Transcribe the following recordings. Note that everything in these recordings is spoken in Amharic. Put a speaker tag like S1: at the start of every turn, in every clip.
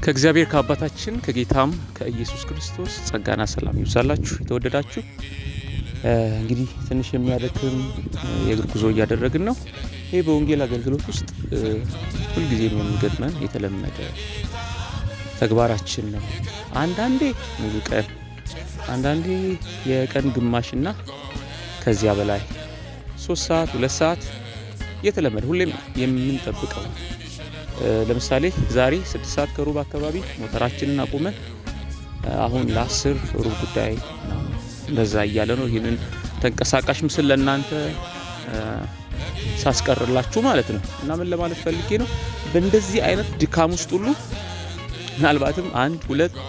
S1: ከእግዚአብሔር ከአባታችን ከጌታም ከኢየሱስ ክርስቶስ ጸጋና ሰላም ይብዛላችሁ። የተወደዳችሁ እንግዲህ ትንሽ የሚያደክም የእግር ጉዞ እያደረግን ነው። ይሄ በወንጌል አገልግሎት ውስጥ ሁልጊዜም የሚገጥመን የተለመደ ተግባራችን ነው። አንዳንዴ ሙሉ ቀን፣ አንዳንዴ የቀን ግማሽና ከዚያ በላይ 3 ሰዓት 2 ሰዓት የተለመደ ሁሌም የምንጠብቀው። ለምሳሌ ዛሬ 6 ሰዓት ከሩብ አካባቢ ሞተራችንን አቁመን አሁን ለ10 ሩብ ጉዳይ እንደዛ እያለ ነው ይህንን ተንቀሳቃሽ ምስል ለእናንተ ሳስቀርላችሁ ማለት ነው። እና ምን ለማለት ፈልጌ ነው፣ በእንደዚህ አይነት ድካም ውስጥ ሁሉ ምናልባትም 1-2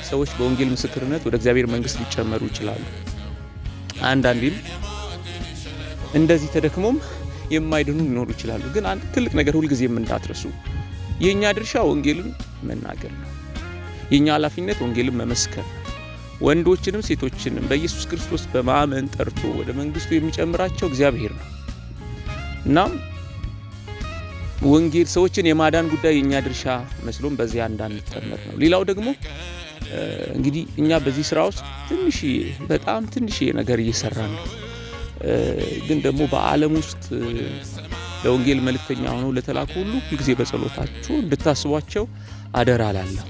S1: ሰዎች በወንጌል ምስክርነት ወደ እግዚአብሔር መንግስት ሊጨመሩ ይችላሉ። አንዳንዴም እንደዚህ ተደክሞም የማይድኑ ሊኖሩ ይችላሉ። ግን አንድ ትልቅ ነገር ሁልጊዜም እንዳትረሱ፣ የኛ ድርሻ ወንጌልን መናገር ነው። የኛ ኃላፊነት ወንጌልን መመስከር ነው። ወንዶችንም ሴቶችንም በኢየሱስ ክርስቶስ በማመን ጠርቶ ወደ መንግስቱ የሚጨምራቸው እግዚአብሔር ነው። እናም ወንጌል ሰዎችን የማዳን ጉዳይ የኛ ድርሻ መስሎም በዚያ እንዳንጠመድ ነው። ሌላው ደግሞ እንግዲህ እኛ በዚህ ስራ ውስጥ በጣም ትንሽዬ ነገር እየሰራን ነው። ግን ደግሞ በዓለም ውስጥ ለወንጌል መልእክተኛ ሆነው ለተላኩ ሁሉ ሁልጊዜ በጸሎታችሁ እንድታስቧቸው አደራ እላለሁ።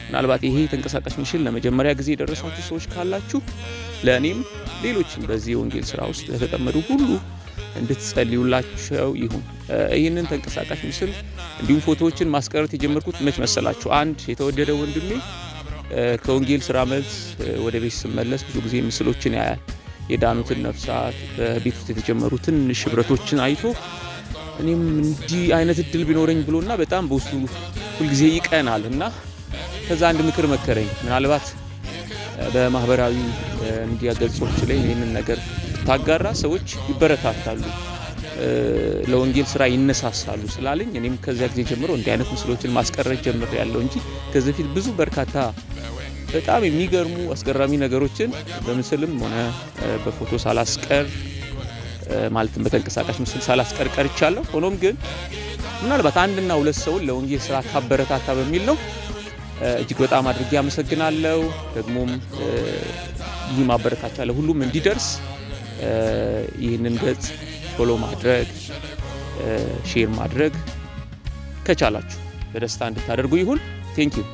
S1: ምናልባት ይሄ ተንቀሳቃሽ ምስል ለመጀመሪያ ጊዜ የደረሳችሁ ሰዎች ካላችሁ ለእኔም ሌሎችም በዚህ የወንጌል ስራ ውስጥ ለተጠመዱ ሁሉ እንድትጸልዩላቸው ይሁን። ይህንን ተንቀሳቃሽ ምስል እንዲሁም ፎቶዎችን ማስቀረት የጀመርኩት መች መሰላችሁ? አንድ የተወደደ ወንድሜ ከወንጌል ስራ መልስ ወደ ቤት ስመለስ ብዙ ጊዜ ምስሎችን ያያል። የዳኑትን ነፍሳት በቤት ውስጥ የተጀመሩ ትንሽ ህብረቶችን አይቶ እኔም እንዲህ አይነት እድል ቢኖረኝ ብሎና በጣም በውስጡ ሁልጊዜ ይቀናል። እና ከዛ አንድ ምክር መከረኝ። ምናልባት በማህበራዊ ሚዲያ ገጾች ላይ ይህንን ነገር ታጋራ ሰዎች ይበረታታሉ፣ ለወንጌል ስራ ይነሳሳሉ ስላለኝ እኔም ከዚያ ጊዜ ጀምሮ እንዲህ አይነት ምስሎችን ማስቀረት ጀምሬያለሁ እንጂ ከዚህ በፊት ብዙ በርካታ በጣም የሚገርሙ አስገራሚ ነገሮችን በምስልም ሆነ በፎቶ ሳላስቀር ማለትም በተንቀሳቃሽ ምስል ሳላስቀር ቀርቻለሁ። ሆኖም ግን ምናልባት 1-2 ሰውን ለወንጌል ስራ ካበረታታ በሚል ነው። እጅግ በጣም አድርጌ አመሰግናለሁ። ደግሞም ይህ ማበረታቻ ለሁሉም እንዲደርስ ይህንን ገጽ ፎሎ ማድረግ፣ ሼር ማድረግ ከቻላችሁ በደስታ እንድታደርጉ ይሁን። ቴንኪው።